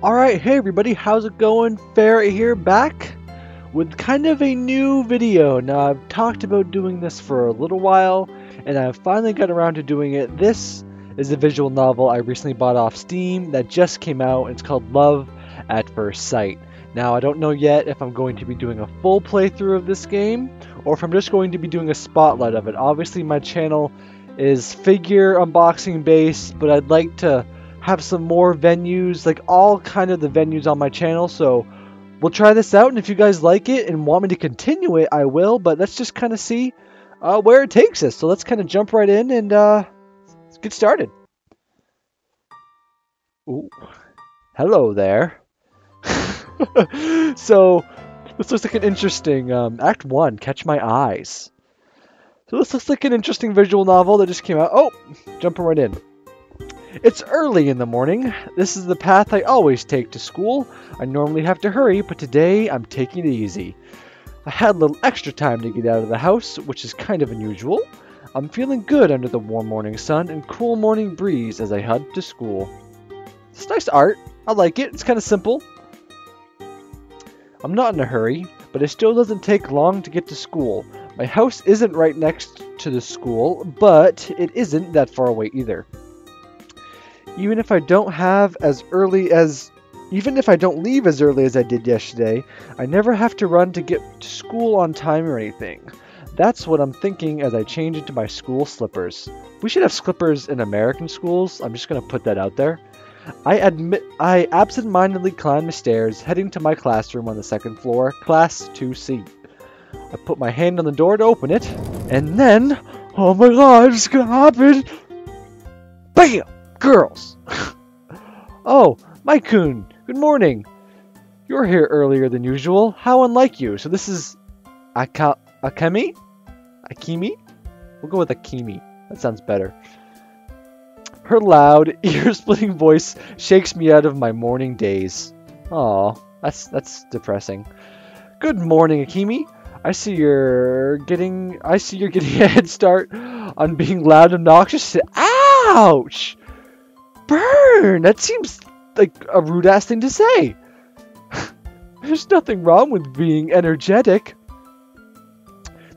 Alright, hey everybody, how's it going? Ferret here, back with kind of a new video. Now, I've talked about doing this for a little while, and I've finally got around to doing it. This is a visual novel I recently bought off Steam that just came out, and it's called Love at First Sight. Now, I don't know yet if I'm going to be doing a full playthrough of this game, or if I'm just going to be doing a spotlight of it. Obviously, my channel is figure unboxing based, but I'd like to have some more venues, like all kind of the venues on my channel, so we'll try this out, and if you guys like it and want me to continue it, I will, but let's just kind of see where it takes us. So let's kind of jump right in and let's get started. Ooh. Hello there. So this looks like an interesting Act 1, Catch My Eyes. So this looks like an interesting visual novel that just came out. Oh, jumping right in. It's early in the morning. This is the path I always take to school. I normally have to hurry, but today I'm taking it easy. I had a little extra time to get out of the house, which is kind of unusual. I'm feeling good under the warm morning sun and cool morning breeze as I head to school. It's nice art. I like it. It's kind of simple. I'm not in a hurry, but it still doesn't take long to get to school. My house isn't right next to the school, but it isn't that far away either. Even if I don't leave as early as I did yesterday, I never have to run to get to school on time or anything. That's what I'm thinking as I change into my school slippers. We should have slippers in American schools. I'm just going to put that out there. I absent-mindedly climb the stairs, heading to my classroom on the second floor, Class 2C. I put my hand on the door to open it, and then, oh my god, it's gonna happen! BAM! Girls! Oh, Mike-kun, good morning. You're here earlier than usual. How unlike you. So this is Akemi? Akimi? We'll go with Akimi. That sounds better. Her loud, ear-splitting voice shakes me out of my morning daze. Aw, that's depressing. Good morning, Akimi. I see you're getting a head start on being loud and obnoxious. Ouch! Burn! That seems like a rude-ass thing to say. There's nothing wrong with being energetic.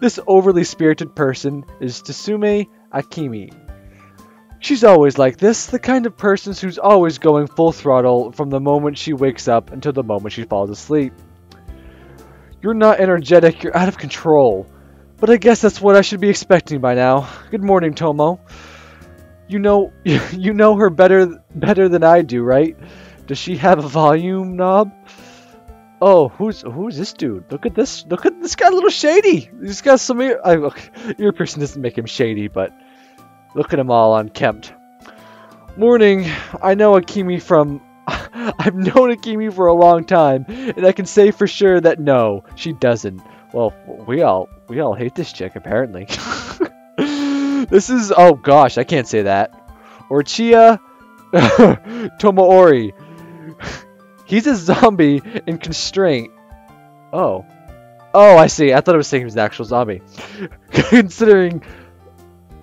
This overly spirited person is Tsume Akimi. She's always like this, the kind of person who's always going full throttle from the moment she wakes up until the moment she falls asleep. You're not energetic, you're out of control. But I guess that's what I should be expecting by now. Good morning, Tomo. You know her better than I do, right? Does she have a volume knob? Oh, who's this dude? Look at this guy, a little shady. He's got some ear piercing doesn't make him shady, but look at him all unkempt. Morning. I've known Akimi for a long time, and I can say for sure that no, she doesn't. Well, we all hate this chick apparently. This is, oh gosh, I can't say that. Orchiya Tomoori. He's a zombie in constraint. Oh, I see. I thought it was saying he was an actual zombie. Considering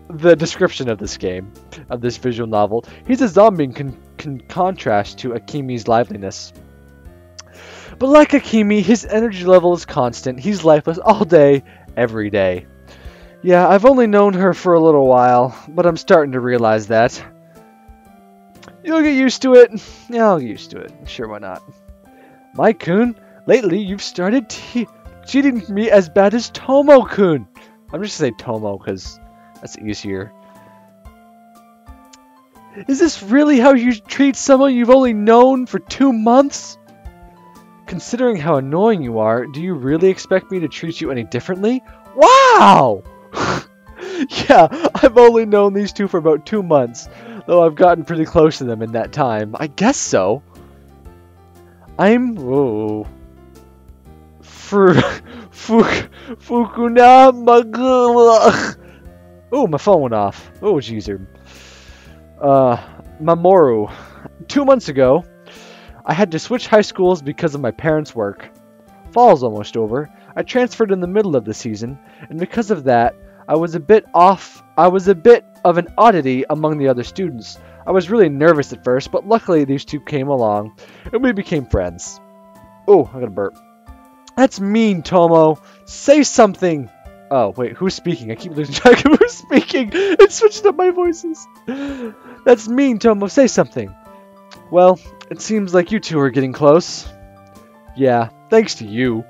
the description of this game, of this visual novel, he's a zombie in contrast to Akimi's liveliness. But like Akimi, his energy level is constant. He's lifeless all day, every day. Yeah, I've only known her for a little while, but I'm starting to realize that. You'll get used to it. Yeah, I'll get used to it. Sure, why not? Mike-kun, lately you've started cheating me as bad as Tomo-kun. I'm just gonna say Tomo because that's easier. Is this really how you treat someone you've only known for 2 months? Considering how annoying you are, do you really expect me to treat you any differently? Wow! Yeah, I've only known these two for about 2 months, though I've gotten pretty close to them in that time. I guess so. Fukunama. Oh, my phone went off. Oh, jeezer. Mamoru. 2 months ago, I had to switch high schools because of my parents' work. Fall's almost over. I transferred in the middle of the season, and because of that, I was a bit of an oddity among the other students. I was really nervous at first, but luckily these two came along, and we became friends. Oh, I gotta burp. That's mean, Tomo. Say something. Oh, wait, who's speaking? I keep losing track of who's speaking. It switched up my voices. That's mean, Tomo. Say something. Well, it seems like you two are getting close. Yeah, thanks to you.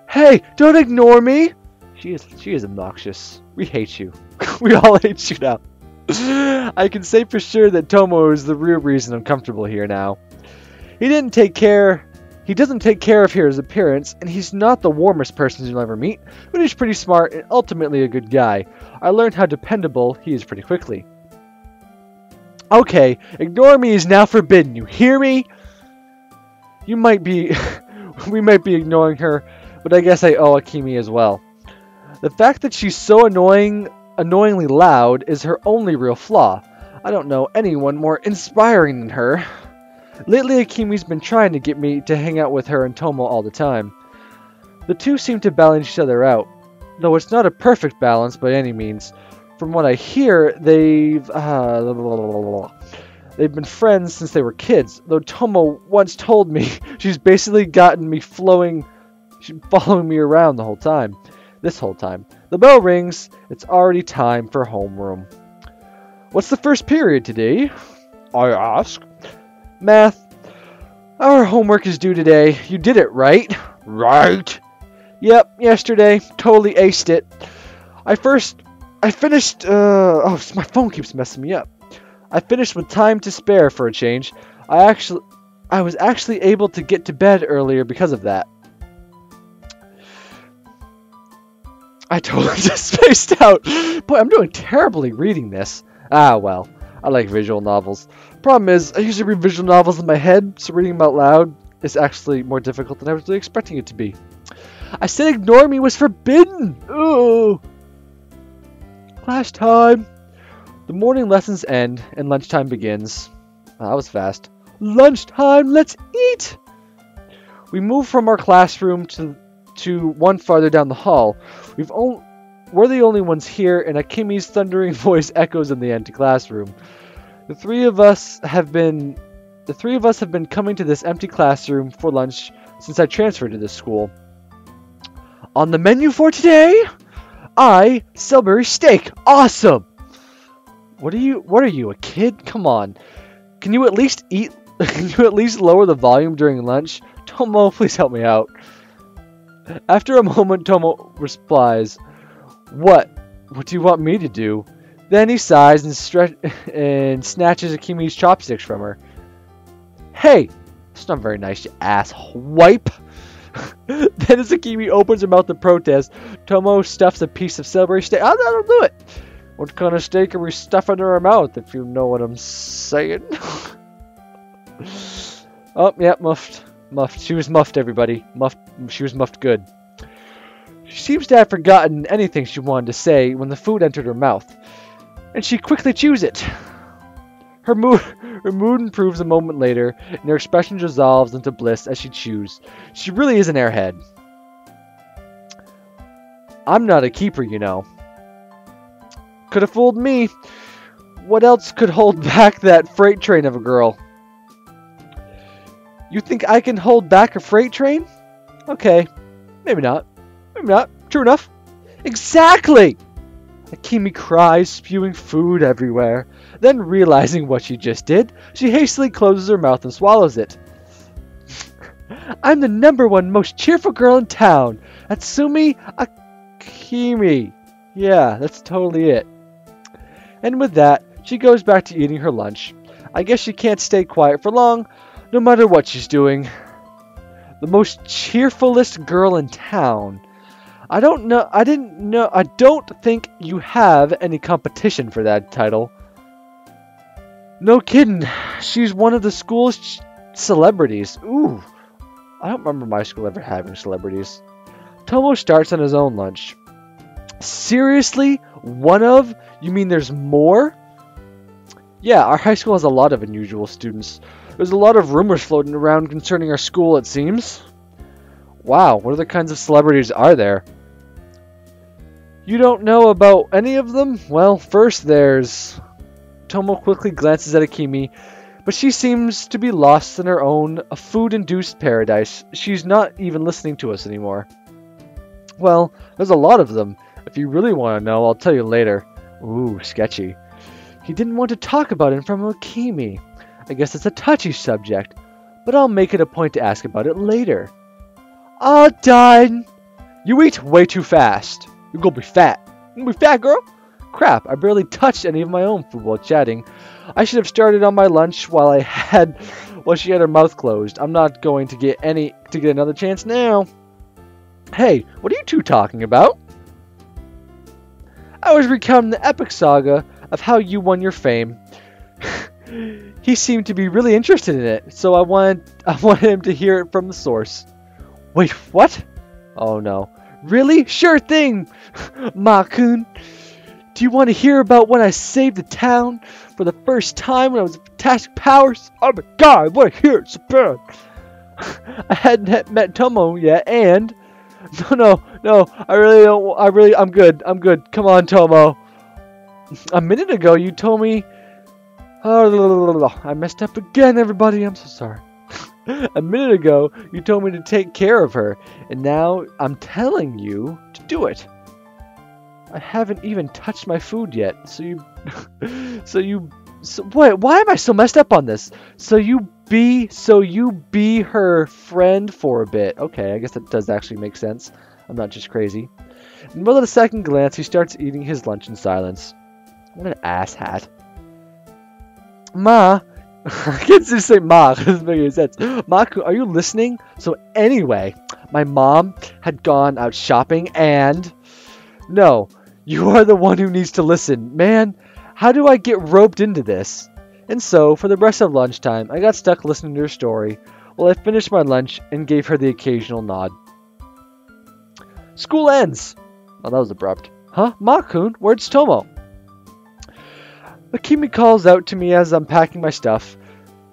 Hey, don't ignore me! She is obnoxious. We hate you. We all hate you now. I can say for sure that Tomo is the real reason I'm comfortable here now. He doesn't take care of his appearance, and he's not the warmest person you'll ever meet, but he's pretty smart and ultimately a good guy. I learned how dependable he is pretty quickly. Okay, ignore me is now forbidden, you hear me? We might be ignoring her, but I guess I owe Akemi as well. The fact that she's so annoyingly loud is her only real flaw. I don't know anyone more inspiring than her. Lately, Akemi's been trying to get me to hang out with her and Tomo all the time. The two seem to balance each other out, though it's not a perfect balance by any means. From what I hear, they've been friends since they were kids, though Tomo once told me she's basically gotten me following me around the whole time. This whole time. The bell rings. It's already time for homeroom. What's the first period today? I ask. Math. Our homework is due today. You did it, right? Right. Yep, yesterday. Totally aced it. I finished, oh, my phone keeps messing me up. I finished with time to spare for a change. I was actually able to get to bed earlier because of that. I totally just spaced out. Boy, I'm doing terribly reading this. Ah, well. I like visual novels. Problem is, I usually read visual novels in my head, so reading them out loud is actually more difficult than I was really expecting it to be. I said ignore me was forbidden! Ooh! Class time! The morning lessons end, and lunchtime begins. Oh, that was fast. Lunchtime, let's eat! We move from our classroom to one farther down the hall. We're the only ones here, and Akemi's thundering voice echoes in the empty classroom. The three of us have been coming to this empty classroom for lunch since I transferred to this school. On the menu for today, celery steak. Awesome. What are you, a kid? Come on. Can you at least eat? Can you at least lower the volume during lunch? Tomo, please help me out. After a moment, Tomo replies, What? What do you want me to do? Then he sighs and snatches Akemi's chopsticks from her. Hey! That's not very nice, you ass wipe! Then as Akemi opens her mouth to protest, Tomo stuffs a piece of celery steak. Oh, that'll do it! What kind of steak are we stuffing in our mouth, if you know what I'm saying? Oh, yeah, muffed. Muffed. She was muffed, everybody. Muffed. She was muffed good. She seems to have forgotten anything she wanted to say when the food entered her mouth, and she quickly chews it. Her mood improves a moment later, and her expression dissolves into bliss as she chews. She really is an airhead. I'm not a keeper, you know. Could have fooled me. What else could hold back that freight train of a girl? You think I can hold back a freight train? Okay. Maybe not. Maybe not. True enough. Exactly! Akemi cries, spewing food everywhere. Then, realizing what she just did, she hastily closes her mouth and swallows it. I'm the #1 most cheerful girl in town. Atsumi Akemi. Yeah, that's totally it. And with that, she goes back to eating her lunch. I guess she can't stay quiet for long, no matter what she's doing. The most cheerfulest girl in town. I don't think you have any competition for that title. No kidding. She's one of the school's celebrities. Ooh. I don't remember my school ever having celebrities. Tomo starts on his own lunch. Seriously? One of? You mean there's more? Yeah, our high school has a lot of unusual students. There's a lot of rumors floating around concerning our school, it seems. Wow, what other kinds of celebrities are there? You don't know about any of them? Well, first there's Tomo quickly glances at Akimi, but she seems to be lost in her own food-induced paradise. She's not even listening to us anymore. Well, there's a lot of them. If you really want to know, I'll tell you later. Ooh, sketchy. He didn't want to talk about it from Akimi. I guess it's a touchy subject, but I'll make it a point to ask about it later. All done! You eat way too fast. You're gonna be fat. You gonna be fat, girl? Crap, I barely touched any of my own food while chatting. I should have started on my lunch while she had her mouth closed. I'm not going to get another chance now. Hey, what are you two talking about? I was recounting the epic saga of how you won your fame. He seemed to be really interested in it, so I wanted him to hear it from the source. Wait, what? Oh no. Really? Sure thing, Ma-kun. Do you want to hear about when I saved the town for the first time when I was with fantastic powers? Oh my god, I want to hear it so bad. I hadn't met Tomo yet, and... No, I'm good. Come on, Tomo. A minute ago, you told me... Oh, I messed up again, everybody. I'm so sorry. A minute ago, you told me to take care of her, and now I'm telling you to do it. I haven't even touched my food yet, so wait, why am I so messed up on this? So you be her friend for a bit. Okay, I guess that does actually make sense. I'm not just crazy. In the middle of the second glance, he starts eating his lunch in silence. What an asshat. Ma, I can't just say Ma, it doesn't make any sense. Ma, are you listening? So anyway, my mom had gone out shopping and... No, you are the one who needs to listen. Man, how do I get roped into this? And so, for the rest of lunchtime, I got stuck listening to her story while I finished my lunch and gave her the occasional nod. School ends! Oh, that was abrupt. Huh? Ma-kun, where's Tomo? Akimi calls out to me as I'm packing my stuff.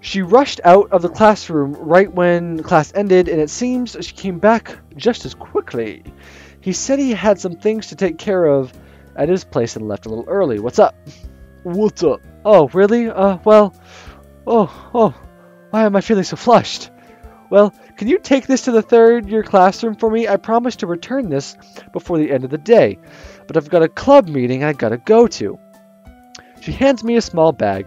She rushed out of the classroom right when class ended, and it seems she came back just as quickly. He said he had some things to take care of at his place and left a little early. What's up? What's up? Oh, really? Well... Oh, why am I feeling so flushed? Well, can you take this to the third-year classroom for me? I promised to return this before the end of the day, but I've got a club meeting I gotta go to. She hands me a small bag.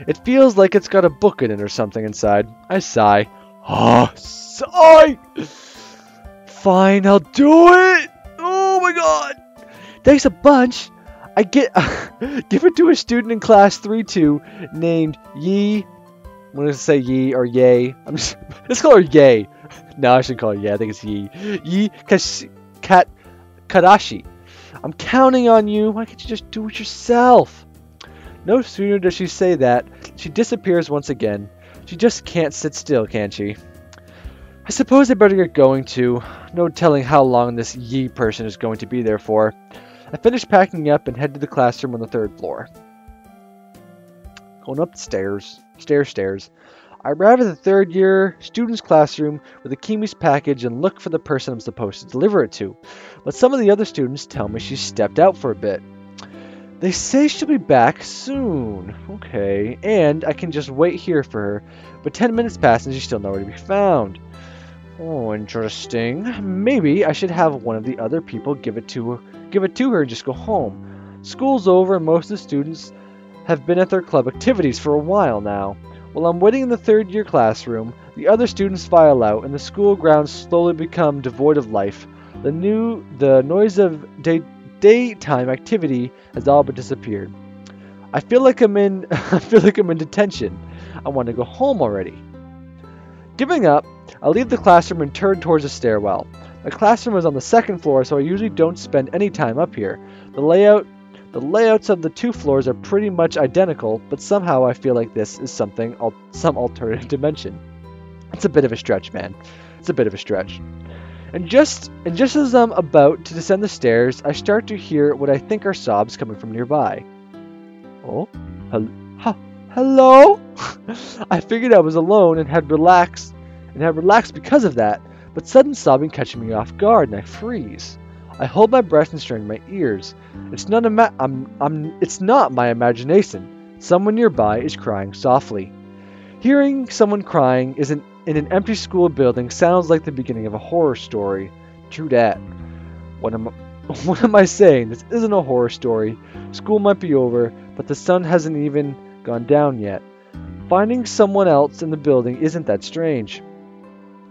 It feels like it's got a book in it or something inside. I sigh. Ah, sigh! Fine, I'll do it! Oh my god! Thanks a bunch! I give it to a student in class 3-2 named Yi. I'm going to say Yi or Yay. Let's call her Yay. No, I shouldn't call her Yay. I think it's Yi. Yi Kadashi. I'm counting on you. Why can't you just do it yourself? No sooner does she say that, she disappears once again. She just can't sit still, can she? I suppose I better get going too. No telling how long this Yi person is going to be there for. I finish packing up and head to the classroom on the third floor. Going up the stairs. Stairs. I arrive at the third year student's classroom with Akimi's package and look for the person I'm supposed to deliver it to. But some of the other students tell me she's stepped out for a bit. They say she'll be back soon. Okay, and I can just wait here for her. But 10 minutes pass and she's still nowhere to be found. Oh, interesting. Maybe I should have one of the other people give it to her and just go home. School's over and most of the students have been at their club activities for a while now. While I'm waiting in the third-year classroom, the other students file out and the school grounds slowly become devoid of life. The noise of daytime activity has all but disappeared. I feel like I'm in detention. I want to go home already. Giving up, I leave the classroom and turn towards the stairwell. My classroom is on the second floor, so I usually don't spend any time up here. The layouts of the two floors are pretty much identical, but somehow I feel like this is some alternative dimension. It's a bit of a stretch, man. It's a bit of a stretch. And just as I'm about to descend the stairs, I start to hear what I think are sobs coming from nearby. Oh? Hello? I figured I was alone and had relaxed because of that, but sudden sobbing catches me off guard and I freeze. I hold my breath and strain my ears. It's not my imagination. Someone nearby is crying softly. Hearing someone crying in an empty school building sounds like the beginning of a horror story. True that. What am I saying? This isn't a horror story. School might be over, but the sun hasn't even gone down yet. Finding someone else in the building isn't that strange.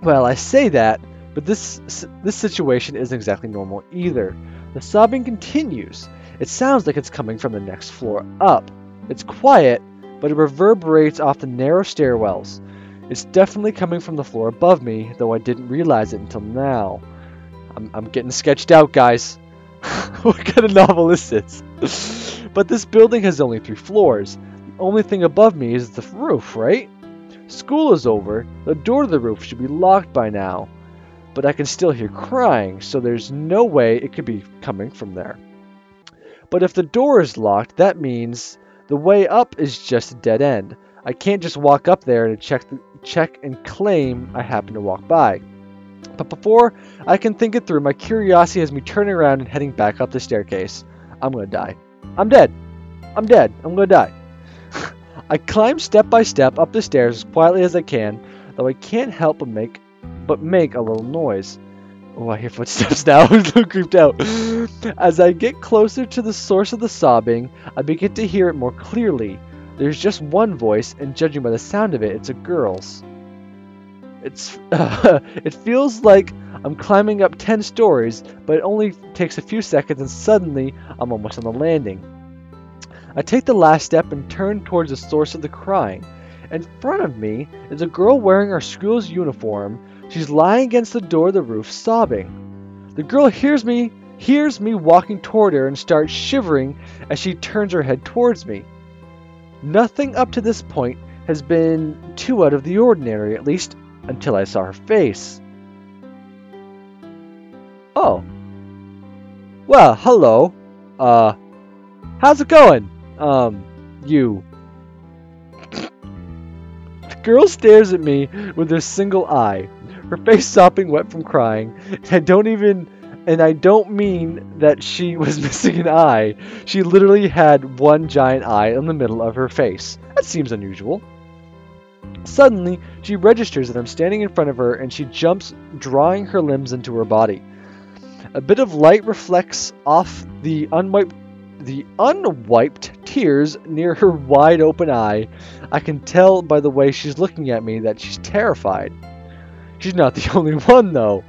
Well, I say that, but this situation isn't exactly normal either. The sobbing continues. It sounds like it's coming from the next floor up. It's quiet, but it reverberates off the narrow stairwells. It's definitely coming from the floor above me, though I didn't realize it until now. I'm getting sketched out, guys. What kind of novel is this? But this building has only 3 floors. The only thing above me is the roof, right? School is over. The door to the roof should be locked by now. But I can still hear crying, so there's no way it could be coming from there. But if the door is locked, that means the way up is just a dead end. I can't just walk up there and check and claim I happen to walk by. But before I can think it through, my curiosity has me turning around and heading back up the staircase. I'm gonna die. I'm dead. I'm dead. I'm gonna die. I climb step by step up the stairs as quietly as I can, though I can't help but make a little noise. Oh, I hear footsteps now. I'm a little creeped out. As I get closer to the source of the sobbing, I begin to hear it more clearly. There's just one voice, and judging by the sound of it, it's a girl's. It feels like I'm climbing up 10 stories, but it only takes a few seconds and suddenly I'm almost on the landing. I take the last step and turn towards the source of the crying. In front of me is a girl wearing our school's uniform. She's lying against the door of the roof sobbing. The girl hears me walking toward her and starts shivering as she turns her head towards me. Nothing up to this point has been too out of the ordinary, at least until I saw her face. Oh. Well, hello. How's it going? You. The girl stares at me with her single eye, her face sopping wet from crying. I don't mean that she was missing an eye. She literally had one giant eye in the middle of her face. That seems unusual. Suddenly, she registers that I'm standing in front of her and she jumps, drawing her limbs into her body. A bit of light reflects off the unwiped tears near her wide open eye. I can tell by the way she's looking at me that she's terrified. She's not the only one, though.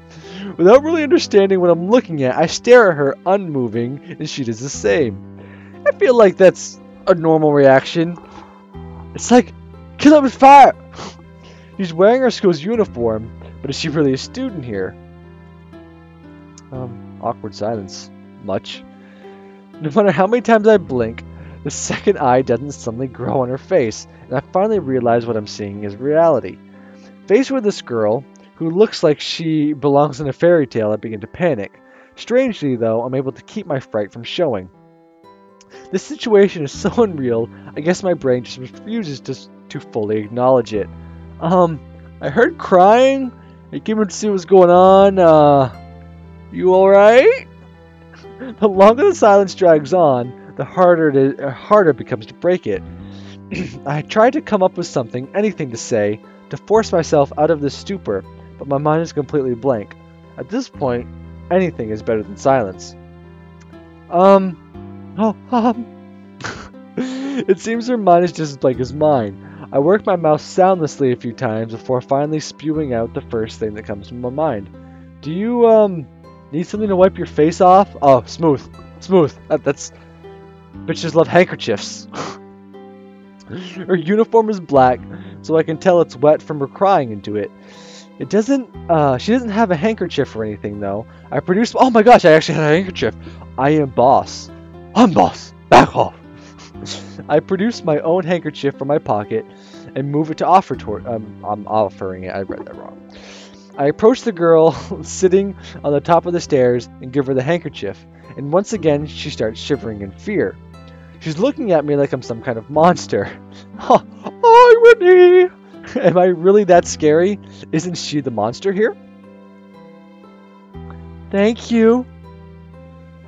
Without really understanding what I'm looking at, I stare at her unmoving, and she does the same. I feel like that's a normal reaction. It's like, kill him with fire! She's wearing our school's uniform, but is she really a student here? Awkward silence. Much. No matter how many times I blink, the second eye doesn't suddenly grow on her face, and I finally realize what I'm seeing is reality. Faced with this girl, who looks like she belongs in a fairy tale, I begin to panic. Strangely, though, I'm able to keep my fright from showing. This situation is so unreal, I guess my brain just refuses to fully acknowledge it. I heard crying. I came in to see what's going on. You alright? The longer the silence drags on, the harder it becomes to break it. I tried to come up with something, anything to say, to force myself out of this stupor, but my mind is completely blank. At this point, anything is better than silence. It seems her mind is just as blank as mine. I work my mouth soundlessly a few times before finally spewing out the first thing that comes to my mind. Do you, need something to wipe your face off? Oh, smooth. Smooth. That's... Bitches love handkerchiefs. Her uniform is black, so I can tell it's wet from her crying into it. She doesn't have a handkerchief or anything, though. Oh my gosh, I actually had a handkerchief. I am boss. I'm boss. Back off. I produce my own handkerchief from my pocket and move it to offer toward... I'm offering it. I read that wrong. I approach the girl sitting on the top of the stairs and give her the handkerchief. And once again, she starts shivering in fear. She's looking at me like I'm some kind of monster. Oh, Whitney! Am I really that scary? Isn't she the monster here? Thank you.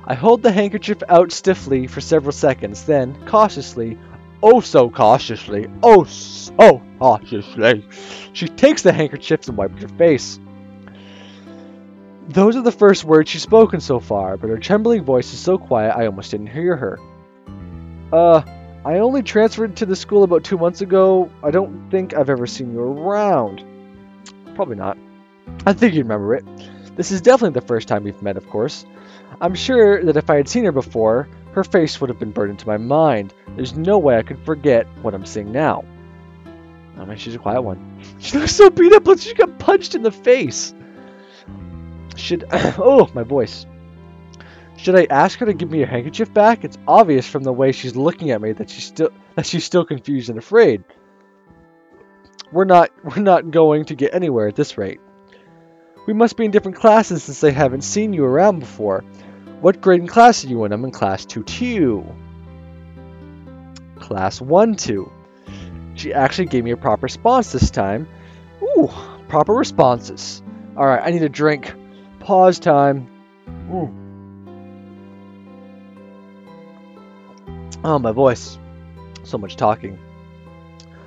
I hold the handkerchief out stiffly for several seconds, then, cautiously, oh so cautiously, oh so cautiously, she takes the handkerchief and wipes her face. Those are the first words she's spoken so far, but her trembling voice is so quiet I almost didn't hear her. I only transferred to the school about 2 months ago. I don't think I've ever seen you around. Probably not. I think you remember it. This is definitely the first time we've met, of course. I'm sure that if I had seen her before, her face would have been burned into my mind. There's no way I could forget what I'm seeing now. I mean, she's a quiet one. She looks so beat up, like she got punched in the face. Oh, my voice. Should I ask her to give me her handkerchief back? It's obvious from the way she's looking at me that she's still confused and afraid. We're not going to get anywhere at this rate. We must be in different classes since I haven't seen you around before. What grade and class are you in? I'm in class 2-2. Class 1-2. She actually gave me a proper response this time. Ooh, proper responses. Alright, I need a drink. Pause time. Ooh. Oh, my voice. So much talking.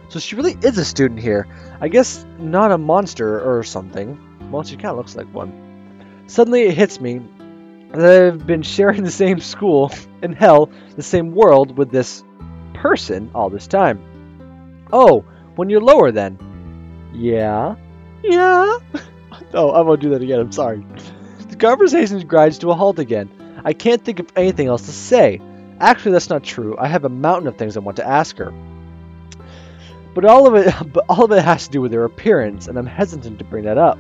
So she really is a student here. I guess not a monster or something. Well, she kind of looks like one. Suddenly it hits me that I've been sharing the same school, and hell, the same world with this person all this time. Oh, when you're lower then. Yeah? Yeah? Oh, I won't do that again, I'm sorry. The conversation grinds to a halt again. I can't think of anything else to say. Actually, that's not true. I have a mountain of things I want to ask her. But all of it has to do with her appearance, and I'm hesitant to bring that up.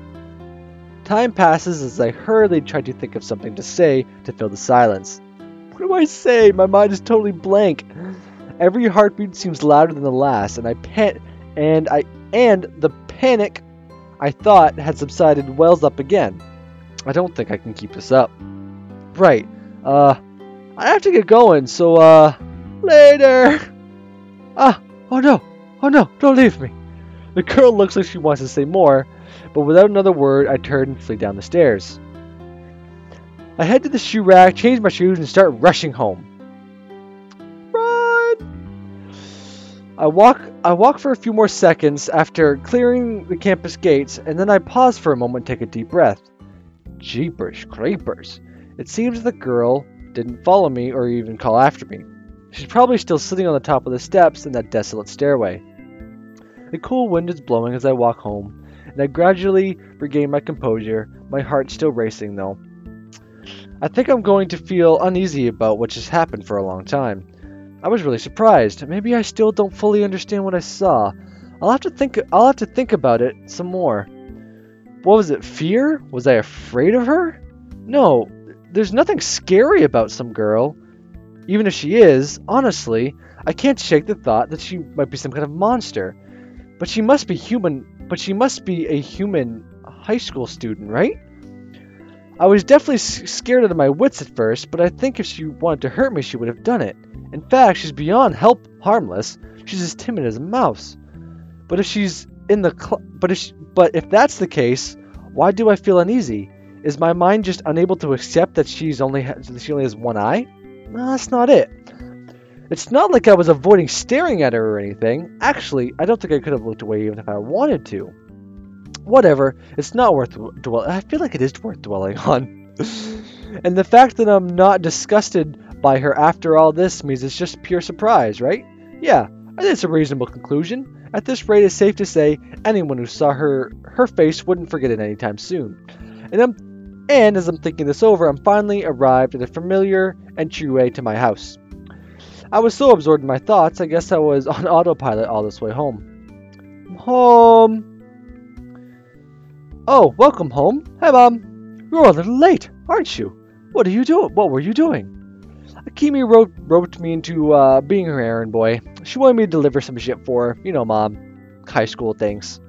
Time passes as I hurriedly try to think of something to say to fill the silence. What do I say? My mind is totally blank. Every heartbeat seems louder than the last, and the panic I thought had subsided wells up again. I don't think I can keep this up. Right. I have to get going, so, later! Oh no, don't leave me. The girl looks like she wants to say more, but without another word, I turn and flee down the stairs. I head to the shoe rack, change my shoes, and start rushing home. Run! I walk for a few more seconds after clearing the campus gates, and then I pause for a moment and take a deep breath. Jeepers creepers. It seems the girl didn't follow me or even call after me. She's probably still sitting on the top of the steps in that desolate stairway. The cool wind is blowing as I walk home, and I gradually regain my composure, my heart still racing though. I think I'm going to feel uneasy about what just happened for a long time. I was really surprised. Maybe I still don't fully understand what I saw. I'll have to think about it some more. What was it, fear? Was I afraid of her? No. There's nothing scary about some girl. Even if she is, honestly, I can't shake the thought that she might be some kind of monster. But she must be human. But she must be a human high school student, right? I was definitely scared out of my wits at first, but I think if she wanted to hurt me, she would have done it. In fact, she's beyond harmless. She's as timid as a mouse. But if if that's the case, why do I feel uneasy? Is my mind just unable to accept that she only has one eye? No, that's not it. It's not like I was avoiding staring at her or anything. Actually, I don't think I could have looked away even if I wanted to. Whatever, it's not worth dwelling. I feel like it is worth dwelling on. And the fact that I'm not disgusted by her after all this means it's just pure surprise, right? Yeah, I think it's a reasonable conclusion. At this rate, it's safe to say anyone who saw her face wouldn't forget it anytime soon. And as I'm thinking this over, I'm finally arrived at a familiar entryway to my house. I was so absorbed in my thoughts, I guess I was on autopilot all this way home. Home! Oh, welcome home. Hi, Mom. You're a little late, aren't you? What were you doing? Akemi roped me into being her errand boy. She wanted me to deliver some shit for her. You know, Mom. High school things. ...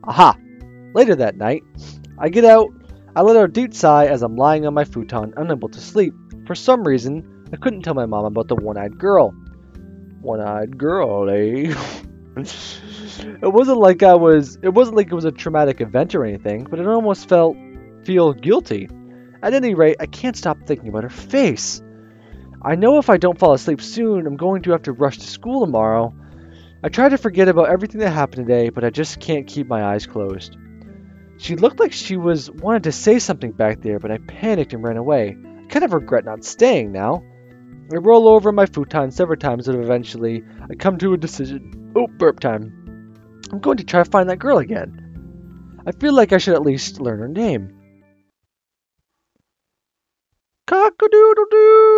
Aha! Later that night, I let out a deep sigh as I'm lying on my futon, unable to sleep. For some reason, I couldn't tell my mom about the one-eyed girl. One-eyed girl, eh? It wasn't like it was a traumatic event or anything, but it almost felt feel guilty. At any rate, I can't stop thinking about her face. I know if I don't fall asleep soon, I'm going to have to rush to school tomorrow. I try to forget about everything that happened today, but I just can't keep my eyes closed. She looked like she wanted to say something back there, but I panicked and ran away. I kind of regret not staying now. I roll over in my futon several times, but eventually I come to a decision. Oh, burp time. I'm going to try to find that girl again. I feel like I should at least learn her name. Cock-a-doodle-doo!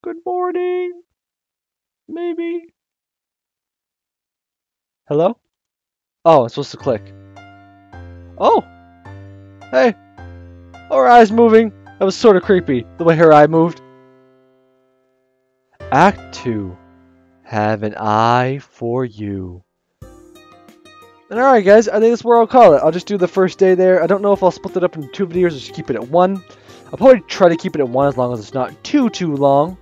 Good morning. Maybe. Hello? Oh, I'm supposed to click. Oh! Hey! Oh, her eye's moving. That was sort of creepy, the way her eye moved. Act 2. Have an eye for you. And alright guys, I think that's where I'll call it. I'll just do the first day there. I don't know if I'll split it up into 2 videos or just keep it at 1. I'll probably try to keep it at 1 as long as it's not too long.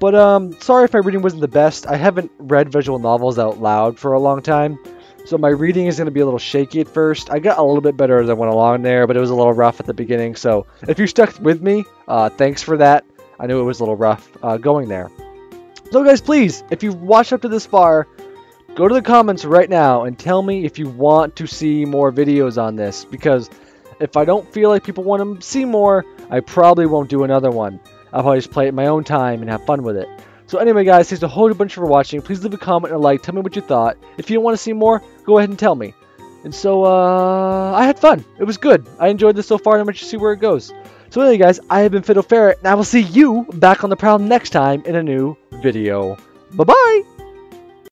But sorry if my reading wasn't the best. I haven't read visual novels out loud for a long time. So my reading is going to be a little shaky at first. I got a little bit better as I went along there, but it was a little rough at the beginning. So if you stuck with me, thanks for that. I knew it was a little rough going there. So guys, please, if you've watched up to this far, go to the comments right now and tell me if you want to see more videos on this. Because if I don't feel like people want to see more, I probably won't do another one. I'll probably just play it in my own time and have fun with it. So anyway guys, thanks a whole bunch for watching. Please leave a comment and a like. Tell me what you thought. If you want to see more, go ahead and tell me. And so, I had fun. It was good. I enjoyed this so far and I'm going to see where it goes. So anyway guys, I have been Fiddle Ferret and I will see you back on the prowl next time in a new video. Bye-bye!